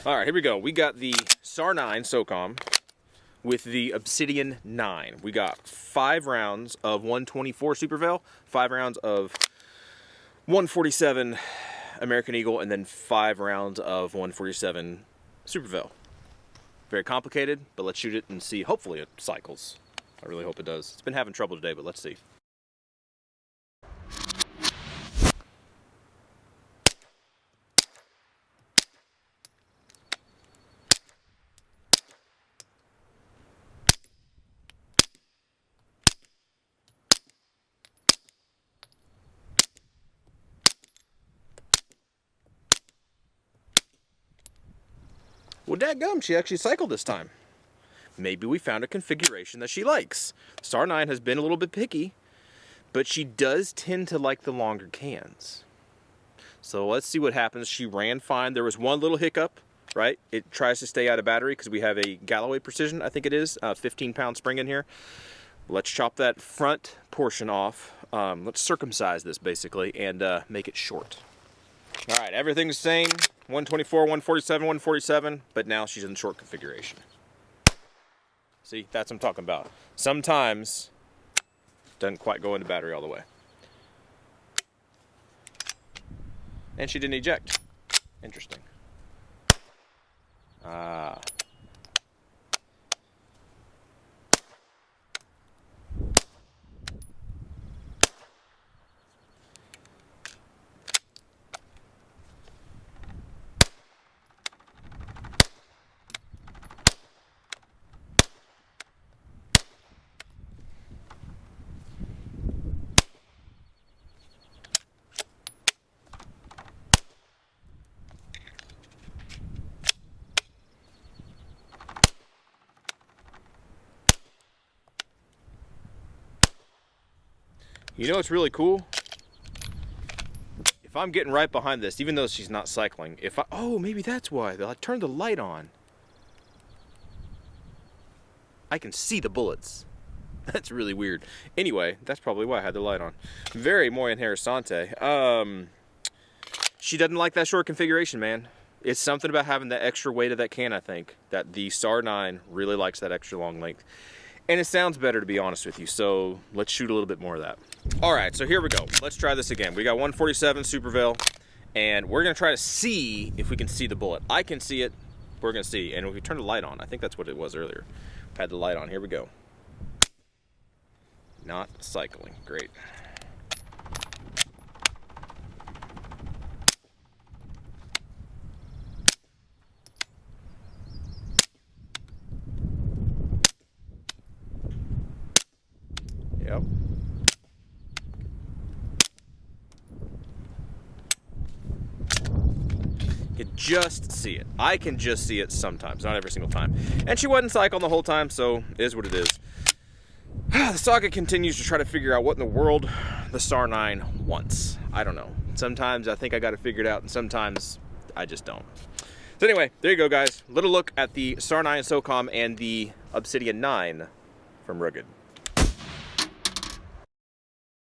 All right, here we go. We got the SAR9 SOCOM with the Obsidian 9. We got 5 rounds of 124 Super Vel, 5 rounds of 147 American Eagle, and then 5 rounds of 147 Super Vel. Very complicated, but let's shoot it and see. Hopefully it cycles. I really hope it does. It's been having trouble today, but let's see. Well, dadgum, she actually cycled this time. Maybe we found a configuration that she likes. SAR9 has been a little bit picky, but she does tend to like the longer cans. So let's see what happens. She ran fine. There was one little hiccup, right? It tries to stay out of battery because we have a Galloway Precision, I think it is, 15-pound spring in here. Let's chop that front portion off. Let's circumcise this basically and make it short. All right, everything's the same. 124, 147, 147, but now she's in short configuration. See, that's what I'm talking about. Sometimes doesn't quite go into battery all the way. And she didn't eject. Interesting. You know what's really cool? If I'm getting right behind this, even though she's not cycling, oh, maybe that's why. I turned the light on. I can see the bullets. That's really weird. Anyway, that's probably why I had the light on. Very muy interesante. She doesn't like that short configuration, man. It's something about having that extra weight of that can, I think, that the SAR9 really likes that extra long length. And it sounds better, to be honest with you, so let's shoot a little bit more of that. All right, so here we go. Let's try this again. We got 147 Super Vel, and we're gonna try to see if we can see the bullet. I can see it, we're gonna see. And if we turn the light on, I think that's what it was earlier. Had the light on, here we go. Not cycling, great. Yep. You can just see it. I can just see it sometimes, not every single time. And she wasn't cycling the whole time, so it is what it is. The saga continues to try to figure out what in the world the SAR9 wants. I don't know. Sometimes I think I got it figured out, and sometimes I just don't. So anyway, there you go, guys. Little look at the SAR9 SOCOM and the Obsidian 9 from Rugged.